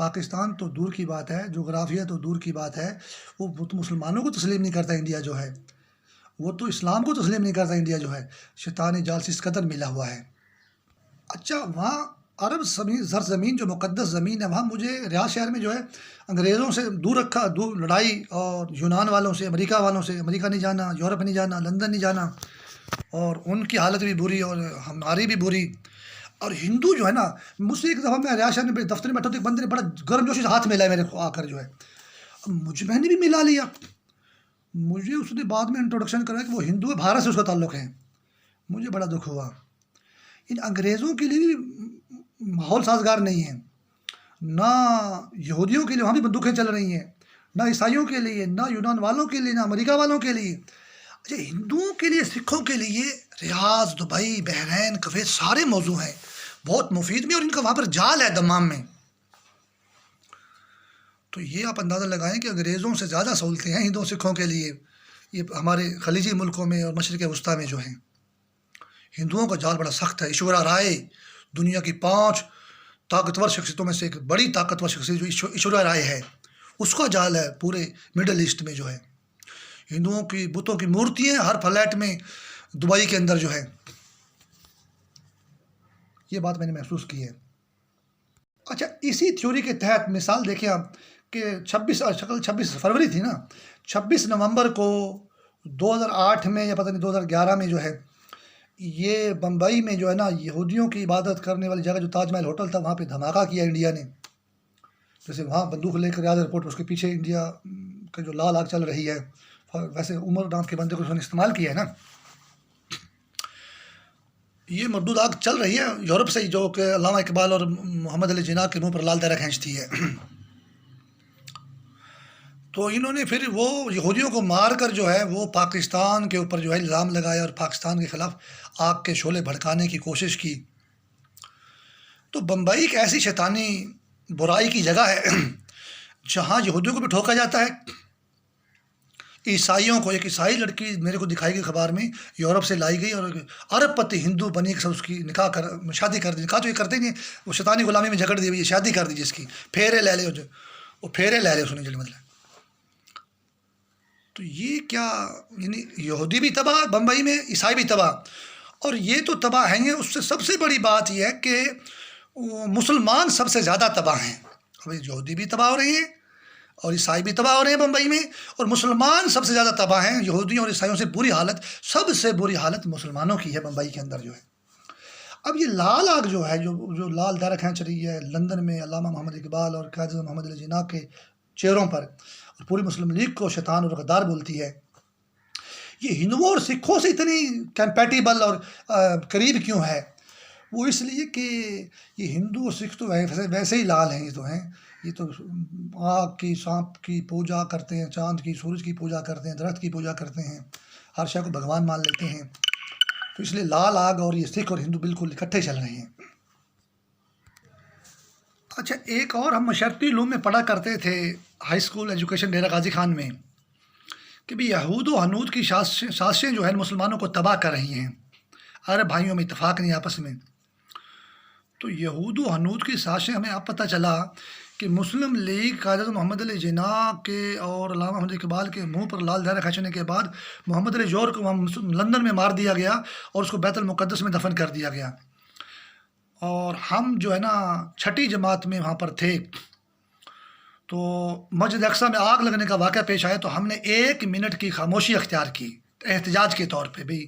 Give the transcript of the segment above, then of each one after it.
پاکستان تو دور کی بات ہے، جغرافیہ تو دور کی بات ہے، وہ تو مسلمانوں کو تسلیم نہیں کرتا انڈیا جو ہے، وہ تو اسلام کو تسلیم نہیں کرتا انڈیا جو ہے، شیطانی جال سے اس قدر ملا ہوا ہے۔ اچھا وہاں عرب زرزمین جو مقدس زمین ہے، وہاں مجھے ریاض شہر میں جو ہے انگریزوں سے دور رکھا، دور لڑائی، اور یونان والوں سے، امریکہ والوں سے، امریکہ نہیں جانا، یورپ نہیں جانا، لندن نہیں جانا، اور ان کی حالت بھی بری اور ہماری بھی بری۔ اور ہندو جو ہے نا، مجھ سے ایک دفعہ میں ریاض شہر میں دفتر میں بیٹھا تو ایک بندے نے بڑا گرم جوشی سے ہاتھ ملا ہے میرے کو آ کر جو ہے، اب میں نے بھی ملا لیا۔ مجھے اس نے بعد میں انٹروڈکشن کرا کہ وہ ہندو ہے، بھارت سے اس کا تعلق ہے۔ مجھے بڑا دکھ ہوا۔ ان انگریزوں کے لیے بھی ماحول سازگار نہیں ہے، نہ یہودیوں کے لیے وہاں بھی بندوقیں چل رہی ہیں، نہ عیسائیوں کے لیے، نہ یونان والوں کے لیے، نہ امریکہ والوں کے لیے۔ اچھا ہندوؤں کے لیے، سکھوں کے لیے ریاض، دبئی، بحرین، کویت سارے موضوع ہیں، بہت مفید بھی، اور ان کا وہاں پر جال ہے دمام میں۔ تو یہ آپ اندازہ لگائیں کہ انگریزوں سے زیادہ سہولتیں ہیں ہندوؤں سکھوں کے لیے، یہ ہمارے خلیجی ملکوں میں اور مشرق وسطیٰ میں جو ہیں۔ ہندوؤں کا جال بڑا سخت ہے۔ ایشورا رائے دنیا کی 5 طاقتور شخصیتوں میں سے ایک بڑی طاقتور شخصیت جو ایشورا رائے ہے، اس کا جال ہے پورے مڈل ایسٹ میں جو ہے۔ ہندوؤں کی بتوں کی مورتیاں ہر فلیٹ میں دبئی کے اندر جو ہے، یہ بات میں نے محسوس کی ہے۔ اچھا اسی تھیوری کے تحت مثال دیکھیں آپ کہ 26 فروری تھی نا، 26 نومبر کو 2008 میں یا پتہ نہیں 2011 میں جو ہے، یہ بمبئی میں جو ہے نا یہودیوں کی عبادت کرنے والی جگہ جو تاج محل ہوٹل تھا، وہاں پہ دھماکہ کیا انڈیا نے۔ جیسے وہاں بندوق لے کر ریاض ایئرپورٹ، اس کے پیچھے انڈیا کا جو لال آگ چل رہی ہے، ویسے عمر نام کے بندے کو اس نے استعمال کیا ہے نا۔ یہ مردود آگ چل رہی ہے یورپ سے ہی، جو کہ علامہ اقبال اور محمد علی جناح کے منہ پر لال دائرہ کھینچتی ہے۔ تو انہوں نے پھر وہ یہودیوں کو مار کر جو ہے وہ پاکستان کے اوپر جو ہے الزام لگایا، اور پاکستان کے خلاف آگ کے شعلے بھڑکانے کی کوشش کی۔ تو بمبئی ایک ایسی شیطانی برائی کی جگہ ہے جہاں یہودیوں کو بھی ٹھوکا جاتا ہے، عیسائیوں کو، ایک عیسائی لڑکی میرے کو دکھائی گئی خبر میں، یورپ سے لائی گئی، اور ارب پتی ہندو بنی کے ساتھ اس کی شادی کر دی۔ نکاح تو یہ کرتے نہیں، وہ شیطانی غلامی میں جھگڑ دی ہوئی، شادی کر دی جس کی، پھیرے لے لے، وہ پھیرے لے لے اس نے مطلب۔ تو یہ کیا، یعنی یہودی بھی تباہ بمبئی میں، عیسائی بھی تباہ، اور یہ تو تباہ ہیں، اس سے سب سے بڑی بات یہ ہے کہ مسلمان سب سے زیادہ تباہ ہیں۔ ابھی یہودی بھی تباہ ہو رہے ہیں اور عیسائی بھی تباہ ہو رہے ہیں بمبئی میں، اور مسلمان سب سے زیادہ تباہ ہیں۔ یہودیوں اور عیسائیوں سے بری حالت، سب سے بری حالت مسلمانوں کی ہے بمبئی کے اندر جو ہے۔ اب یہ لال آگ جو ہے، جو لال دائرہ کھینچ رہی ہے لندن میں علامہ محمد اقبال اور قائد اعظم محمد علی جناح کے چہروں پر، اور پوری مسلم لیگ کو شیطان اور غدار بولتی ہے، یہ ہندوؤں اور سکھوں سے اتنی کمپیٹیبل اور قریب کیوں ہے؟ وہ اس لیے کہ یہ ہندو اور سکھ تو ویسے ہی لال ہیں، یہ تو ہیں، یہ تو آگ کی، سانپ کی پوجا کرتے ہیں، چاند کی، سورج کی پوجا کرتے ہیں، درخت کی پوجا کرتے ہیں، ہر شے کو بھگوان مان لیتے ہیں۔ تو اس لیے لال آگ اور یہ سکھ اور ہندو بالکل اکٹھے چل رہے ہیں۔ اچھا ایک اور ہم معاشرتی علوم میں پڑھا کرتے تھے high school education Dera Ghazi Khan میں، کہ بھی یہود و ہنود کی سازشیں جو ہے مسلمانوں کو تباہ کر رہی ہیں، عرب بھائیوں میں اتفاق نہیں آپس میں۔ تو یہود و ہنود کی سازشیں، ہمیں اب پتہ چلا کہ مسلم لیگ قائد اعظم محمد علی جناح کے اور علامہ محمد اقبال کے منہ پر لال دائرہ کھینچنے کے بعد محمد علی جوہر کو لندن میں مار دیا گیا اور اس کو بیت المقدس میں دفن کر دیا گیا۔ اور ہم جو ہے نا 6ٹھی جماعت میں وہاں پر تھے، تو مسجد اقصیٰ میں آگ لگنے کا واقعہ پیش آیا، تو ہم نے 1 منٹ کی خاموشی اختیار کی احتجاج کے طور پہ، بھی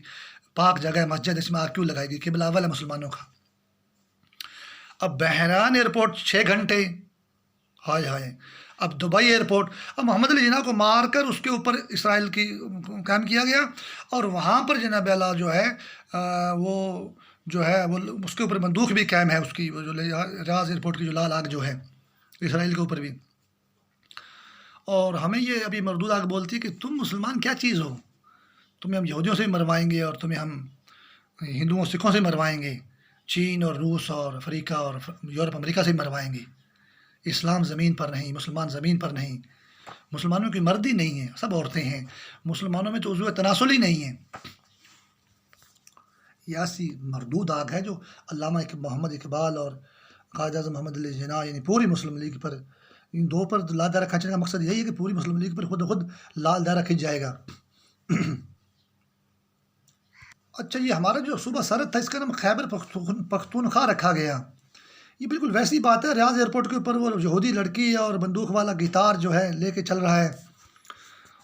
پاک جگہ مسجد، اس میں آگ کیوں لگائی گئی، قبلہ اول ہے مسلمانوں کا۔ اب بحرین ایئرپورٹ 6 گھنٹے، ہائے ہائے، اب دبئی ایئرپورٹ، اب محمد علی جناح کو مار کر اس کے اوپر اسرائیل کی قائم کیا گیا، اور وہاں پر جناب اعلیٰ جو ہے وہ جو ہے وہ اس کے اوپر بندوق بھی قائم ہے، اس کی جو ریاض ایئرپورٹ کی جو لال آگ جو ہے اسرائیل کے اوپر بھی۔ اور ہمیں یہ ابھی مردود آگ بولتی ہے کہ تم مسلمان کیا چیز ہو، تمہیں ہم یہودیوں سے بھی مروائیں گے، اور تمہیں ہم ہندوؤں سکھوں سے مروائیں گے، چین اور روس اور افریقہ اور یورپ امریکہ سے بھی مروائیں گے۔ اسلام زمین پر نہیں، مسلمان زمین پر نہیں، مسلمانوں کی مردی نہیں ہے، سب عورتیں ہیں، مسلمانوں میں تو عضو تناسل ہی نہیں ہے۔ یہ ایسی مردود آگ ہے جو علامہ محمد اقبال اور قائد اعظم محمد علی جناح یعنی پوری مسلم لیگ پر، ان دو پر لال دائرہ کھینچنے کا مقصد یہی ہے کہ پوری مسلم لیگ پر خود لال دائرہ کھینچ جائے گا۔ اچھا، یہ ہمارا جو صوبہ سرحد تھا اس کا نام خیبر پختونخوا رکھا گیا۔ یہ بالکل ویسی بات ہے، ریاض ایئرپورٹ کے اوپر وہ یہودی لڑکی اور بندوق والا گیتار جو ہے لے کے چل رہا ہے،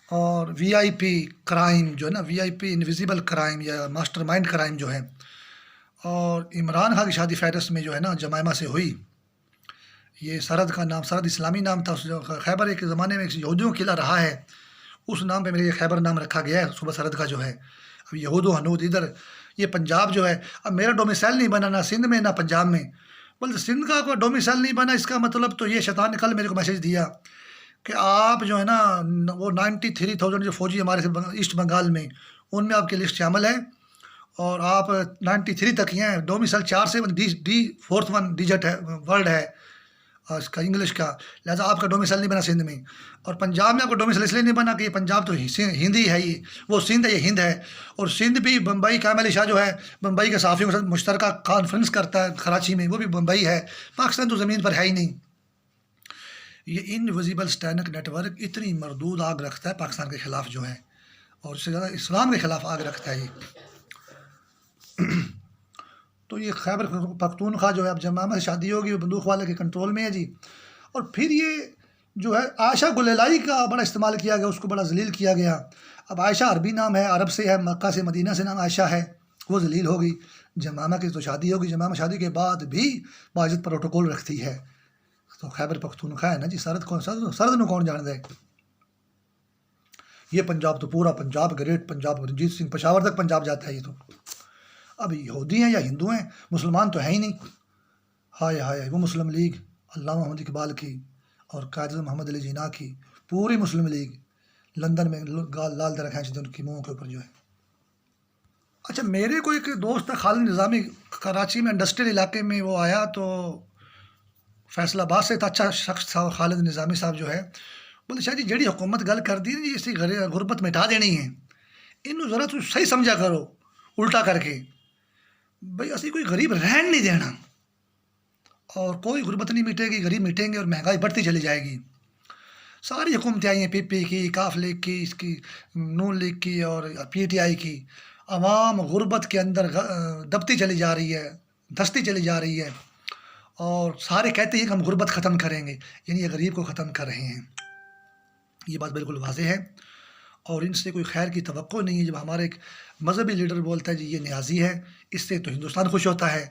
اور وی آئی پی کرائم جو ہے نا، وی آئی پی انویزیبل کرائم یا ماسٹر مائنڈ کرائم جو ہے، اور عمران خان کی شادی فیرس میں جو ہے نا جمائمہ سے ہوئی۔ یہ سرحد کا نام سرحد اسلامی نام تھا، خیبر ایک زمانے میں یہودیوں کا قلعہ رہا ہے، اس نام پہ میرے یہ خیبر نام رکھا گیا ہے صوبہ سرحد کا جو ہے۔ اب یہود و ہنود ادھر، یہ پنجاب جو ہے، اب میرا ڈومیسائل نہیں بنا نہ سندھ میں نہ پنجاب میں، بلکہ سندھ کا کوئی ڈومیسائل نہیں بنا، اس کا مطلب تو یہ شیطان نے کل میرے کو میسیج دیا کہ آپ جو ہے نا وہ 93,000 جو فوجی ہمارے سے ایسٹ بنگال میں، ان میں آپ کی لسٹ شامل ہے، اور آپ 93 تک ہی ہیں، ڈومیسائل 4 سے ڈی 4th ڈیجٹ ہے، ورڈ ہے اس کا انگلش کا، لہٰذا آپ کا ڈومیسائل نہیں بنا سندھ میں، اور پنجاب میں آپ کا ڈومیسائل اس لیے نہیں بنا کہ یہ پنجاب تو ہندی ہے، یہ وہ سندھ ہے، یہ ہند ہے، اور سندھ بھی بمبئی، کامل علی شاہ جو ہے بمبئی کے صحافیوں کے ساتھ مشترکہ کانفرنس کرتا ہے کراچی میں، وہ بھی بمبئی ہے، پاکستان تو زمین پر ہے ہی نہیں۔ یہ انویزیبل سٹینک نیٹ ورک اتنی مردود آگ رکھتا ہے پاکستان کے خلاف جو ہے، اور اس سے زیادہ اسلام کے خلاف آگ رکھتا ہے یہ۔ تو یہ خیبر پختونخوا جو ہے، اب جمامہ سے شادی ہوگی، وہ بندوق والے کے کنٹرول میں ہے جی۔ اور پھر یہ جو ہے عائشہ گلیلائی کا بڑا استعمال کیا گیا، اس کو بڑا ذلیل کیا گیا۔ اب عائشہ عربی نام ہے، عرب سے ہے، مکہ سے مدینہ سے نام عائشہ ہے، وہ ذلیل ہوگی۔ جمامہ کی تو شادی ہوگی، جمامہ شادی کے بعد بھی باعزت پروٹوکول رکھتی ہے، تو خیبر پختونخوا ہے نا جی، سرد نو کون جان دے۔ یہ پنجاب تو پورا پنجاب، گریٹ پنجاب، رنجیت سنگھ پشاور تک پنجاب جاتا ہے یہ تو۔ اب یہودی ہیں یا ہندو ہیں، مسلمان تو ہے ہی نہیں۔ ہائے ہائے، وہ مسلم لیگ علامہ محمد اقبال کی اور قائد اعظم محمد علی جناح کی پوری مسلم لیگ لندن میں لال دائرہ کھینچتے ان کی منہوں کے اوپر جو ہے۔ اچھا، میرے کو ایک دوست تھا خالد نظامی، کراچی میں انڈسٹریل علاقے میں وہ آیا، تو فیصل آباد سے اچھا شخص تھا خالد نظامی صاحب جو ہے، بولے شاید جی جڑی حکومت گل کر دی جی، اسی غربت مٹا دینی ہے، انہوں ذرا تو صحیح سمجھا کرو الٹا کر کے، بھئی اسی کوئی غریب رہن نہیں دینا، اور کوئی غربت نہیں مٹے گی، غریب مٹیں گے اور مہنگائی بڑھتی چلی جائے گی۔ ساری حکومتیں آئی ہیں، پی پی کی، کاف لیگ کی، اس کی نون لیگ کی اور پی ٹی آئی کی، عوام غربت کے اندر دبتی چلی جا رہی ہے، دھستی چلی جا رہی ہے، اور سارے کہتے ہیں کہ ہم غربت ختم کریں گے، یعنی یہ غریب کو ختم کر رہے ہیں۔ یہ بات بالکل واضح ہے، اور ان سے کوئی خیر کی توقع نہیں ہے۔ جب ہمارے ایک مذہبی لیڈر بولتا ہے جی یہ نیازی ہے، اس سے تو ہندوستان خوش ہوتا ہے،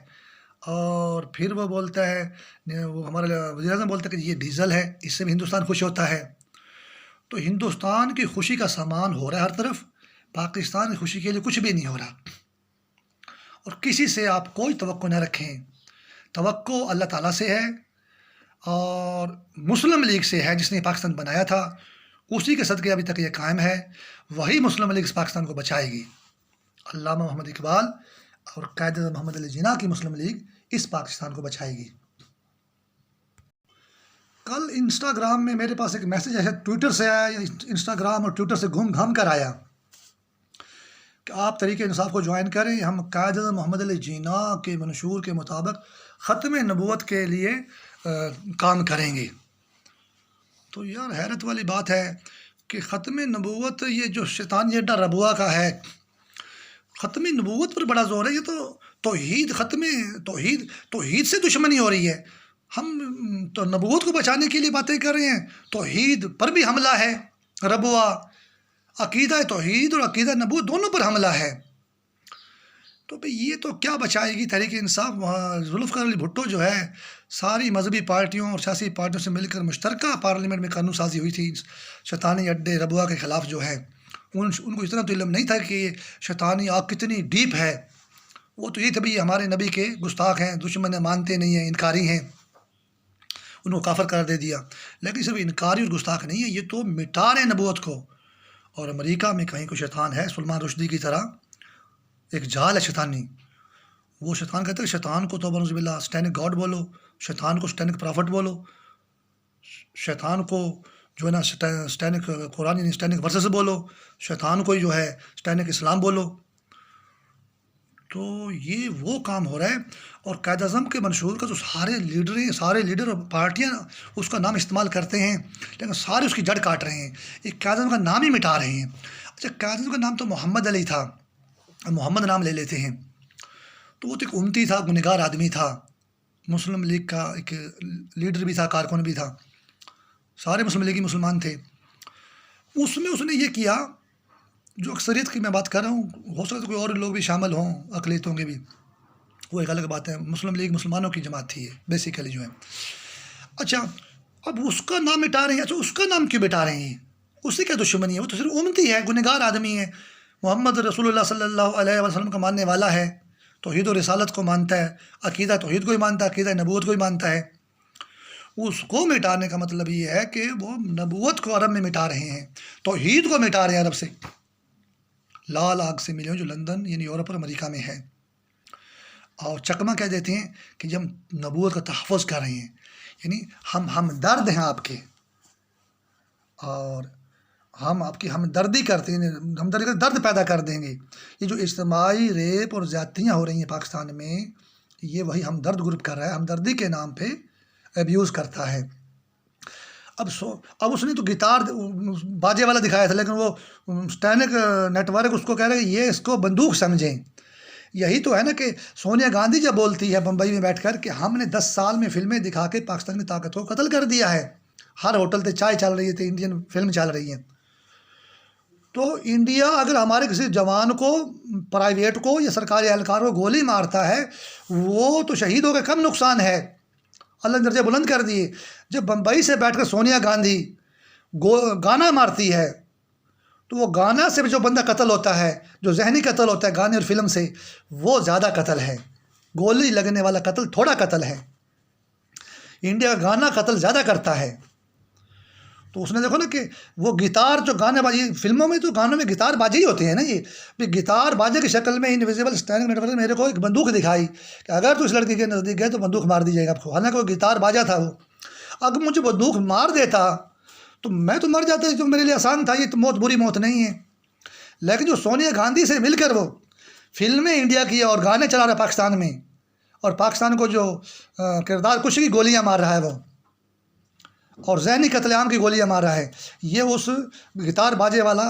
اور پھر وہ بولتا ہے، وہ ہمارا وزیر اعظم بولتا ہے کہ یہ ڈیزل ہے، اس سے بھی ہندوستان خوش ہوتا ہے۔ تو ہندوستان کی خوشی کا سامان ہو رہا ہے ہر طرف، پاکستان کی خوشی کے لیے کچھ بھی نہیں ہو رہا، اور کسی سے آپ کوئی توقع نہ رکھیں۔ توقع اللہ تعالیٰ سے ہے، اور مسلم لیگ سے ہے جس نے پاکستان بنایا تھا، اسی کے صدقے ابھی تک یہ قائم ہے، وہی مسلم لیگ اس پاکستان کو بچائے گی۔ علامہ محمد اقبال اور قائد اعظم محمد علی جناح کی مسلم لیگ اس پاکستان کو بچائے گی۔ کل انسٹاگرام میں میرے پاس ایک میسیج ایسا ٹویٹر سے آیا، یا انسٹاگرام اور ٹویٹر سے گھوم گھام کر آیا کہ آپ تحریک انصاف کو جوائن کریں، ہم قائد اعظم محمد علی جناح کے منشور کے مطابق ختم نبوت کے لیے کام کریں گے۔ تو یار حیرت والی بات ہے کہ ختم نبوت، یہ جو شیطانی اڈا ربوا کا ہے، ختم نبوت پر بڑا زور ہے۔ یہ تو توحید سے دشمنی ہو رہی ہے، ہم تو نبوت کو بچانے کے لیے باتیں کر رہے ہیں، توحید پر بھی حملہ ہے، ربوا، عقیدہ توحید اور عقیدہ نبوت دونوں پر حملہ ہے۔ تو بھئی یہ تو کیا بچائے گی تحریک انصاف؟ ذوالفقار علی بھٹو جو ہے، ساری مذہبی پارٹیوں اور سیاسی پارٹیوں سے مل کر مشترکہ پارلیمنٹ میں قانون سازی ہوئی تھی شیطانی اڈے ربوا کے خلاف جو ہے، ان کو اتنا تو علم نہیں تھا کہ یہ شیطانی آگ کتنی ڈیپ ہے۔ وہ تو یہ تھا بھی ہمارے نبی کے گستاخ ہیں، دشمن ہیں، مانتے نہیں ہیں، انکاری ہیں، ان کو کافر قرار دے دیا۔ لیکن صرف انکاری اور گستاخ نہیں ہے، یہ تو مٹا رہے نبوت کو۔ اور امریکہ میں کہیں کوئی شیطان ہے سلمان رشدی کی طرح، ایک جال ہے شیطانی، وہ شیطان کہتا ہے کہ شیطان کو تو نعوذ باللہ سٹینک گاڈ بولو، شیطان کو سٹینک پرافٹ بولو، شیطان کو جو ہے نا سٹینک قرآن یعنی سٹینک ورسز بولو، شیطان کو جو ہے سٹینک اسلام بولو۔ تو یہ وہ کام ہو رہا ہے، اور قائد اعظم کے منشور کا جو سارے لیڈر اور پارٹیاں اس کا نام استعمال کرتے ہیں، لیکن سارے اس کی جڑ کاٹ رہے ہیں، ایک قائد اعظم کا نام ہی مٹا رہے ہیں۔ اچھا، قائد اعظم کا نام تو محمد علی تھا، محمد نام لے لیتے ہیں، تو وہ تو ایک امتی تھا، گنہگار آدمی تھا، مسلم لیگ کا ایک لیڈر بھی تھا، کارکن بھی تھا، سارے مسلم لیگی مسلمان تھے۔ اس میں اس نے یہ کیا، جو اکثریت کی میں بات کر رہا ہوں، ہو سکتا ہے کوئی اور لوگ بھی شامل ہوں، اقلیتوں کے بھی، وہ ایک الگ بات ہے، مسلم لیگ مسلمانوں کی جماعت تھی یہ بیسیکلی جو ہے۔ اچھا، اب اس کا نام مٹا رہے ہیں۔ اچھا، اس کا نام کیوں مٹا رہے ہیں؟ اس سے کیا دشمنی ہے؟ وہ تو صرف امتی ہے، گنہگار آدمی ہے، محمد رسول اللہ صلی اللہ علیہ وسلم کا ماننے والا ہے، توحید و رسالت کو مانتا ہے، عقیدہ توحید کو ہی مانتا ہے، عقیدہ نبوت کو ہی مانتا ہے۔ اس کو مٹانے کا مطلب یہ ہے کہ وہ نبوت کو عرب میں مٹا رہے ہیں، توحید کو مٹا رہے ہیں عرب سے، لال آگ سے ملے جو لندن یعنی یورپ اور امریکہ میں ہے، اور چکمہ کہہ دیتے ہیں کہ جب ہم نبوت کا تحفظ کر رہے ہیں، یعنی ہم درد ہیں آپ کے، اور ہم آپ کی ہمدردی کرتے ہیں، ہمدردی کا درد پیدا کر دیں گے۔ یہ جو اجتماعی ریپ اور زیادتیاں ہو رہی ہیں پاکستان میں، یہ وہی ہمدرد گروپ کر رہا ہے، ہمدردی کے نام پہ ایبیوز کرتا ہے۔ اب اس نے تو گٹار باجے والا دکھایا تھا، لیکن وہ اسٹینک نیٹ ورک اس کو کہہ رہے ہیں کہ یہ اس کو بندوق سمجھیں۔ یہی تو ہے نا کہ سونیا گاندھی جب بولتی ہے بمبئی میں بیٹھ کر کہ ہم نے 10 سال میں فلمیں دکھا کے پاکستانی طاقت کو قتل کر دیا ہے، ہر ہوٹل پہ چائے چل رہی ہے، انڈین فلم چل رہی ہے۔ تو انڈیا اگر ہمارے کسی جوان کو، پرائیویٹ کو یا سرکاری اہلکار کو گولی مارتا ہے، وہ تو شہید ہو کے کم نقصان ہے، اللہ نے درجہ بلند کر دیے۔ جب بمبئی سے بیٹھ کر سونیا گاندھی گانا مارتی ہے، تو وہ گانا سے جو بندہ قتل ہوتا ہے، جو ذہنی قتل ہوتا ہے گانے اور فلم سے، وہ زیادہ قتل ہے، گولی لگنے والا قتل تھوڑا قتل ہے۔ انڈیا کا گانا قتل زیادہ کرتا ہے۔ تو اس نے دیکھو نا کہ وہ گٹار جو گانے بازی، فلموں میں تو گانوں میں گٹار بازی ہی ہوتے ہیں نا، یہ گٹار بازے کی شکل میں انویزیبل اسٹینڈنگ نیٹ ورک نے میرے کو ایک بندوق دکھائی کہ اگر تو اس لڑکی کے نزدیک گئے تو بندوق مار دی جائے گا آپ کو، حالانکہ وہ گٹار بازا تھا۔ وہ اگر مجھے بندوق مار دیتا تو میں تو مر جاتا، جو میرے لیے آسان تھا، یہ تو موت بری موت نہیں ہے۔ لیکن جو سونیا گاندھی سے مل کر وہ فلمیں انڈیا کی اور گانے چلا رہا ہے پاکستان میں، اور پاکستان کو جو کردار کشی کی گولیاں مار رہا ہے وہ، اور ذہنی قتل عام کی گولیاں مار رہا ہے، یہ اس گٹار باجے والا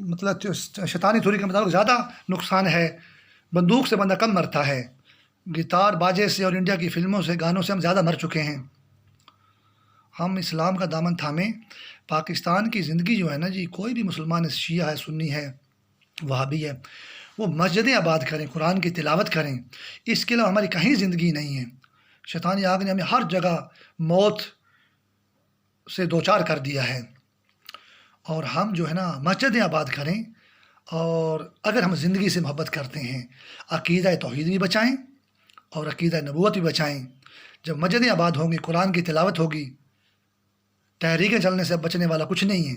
مطلب شیطانی تھوری کے مطابق زیادہ نقصان ہے، بندوق سے بندہ کم مرتا ہے، گٹار باجے سے اور انڈیا کی فلموں سے، گانوں سے ہم زیادہ مر چکے ہیں۔ ہم اسلام کا دامن تھامیں، پاکستان کی زندگی جو ہے نا جی، کوئی بھی مسلمان شیعہ ہے، سنی ہے، وہابی ہے، وہ مسجدیں آباد کریں، قرآن کی تلاوت کریں، اس کے علاوہ ہماری کہیں زندگی نہیں ہے۔ شیطانی آگ نے ہمیں ہر جگہ موت سے دوچار کر دیا ہے، اور ہم جو ہے نا مسجدیں آباد کریں، اور اگر ہم زندگی سے محبت کرتے ہیں، عقیدہ توحید بھی بچائیں اور عقیدہ نبوت بھی بچائیں۔ جب مسجدیں آباد ہوں گی، قرآن کی تلاوت ہوگی، تحریکیں چلنے سے اب بچنے والا کچھ نہیں ہے۔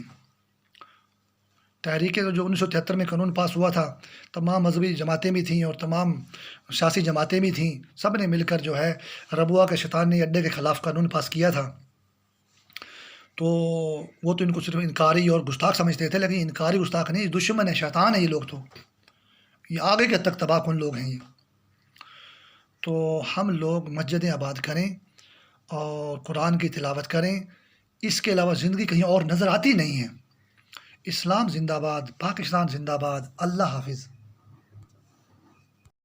تحریکیں جو 1973 میں قانون پاس ہوا تھا، تمام مذہبی جماعتیں بھی تھیں اور تمام سیاسی جماعتیں بھی تھیں، سب نے مل کر جو ہے ربوہ کے شیطانی اڈے کے خلاف قانون پاس کیا تھا۔ تو وہ تو ان کو صرف انکاری اور گستاخ سمجھتے تھے، لیکن انکاری گستاخ نہیں، دشمن ہے، شیطان ہے یہ لوگ، تو یہ آگے کے تک تباہ کن لوگ ہیں یہ۔ تو ہم لوگ مسجدیں آباد کریں اور قرآن کی تلاوت کریں، اس کے علاوہ زندگی کہیں اور نظر آتی نہیں ہے۔ اسلام زندہ باد، پاکستان زندہ باد، اللہ حافظ۔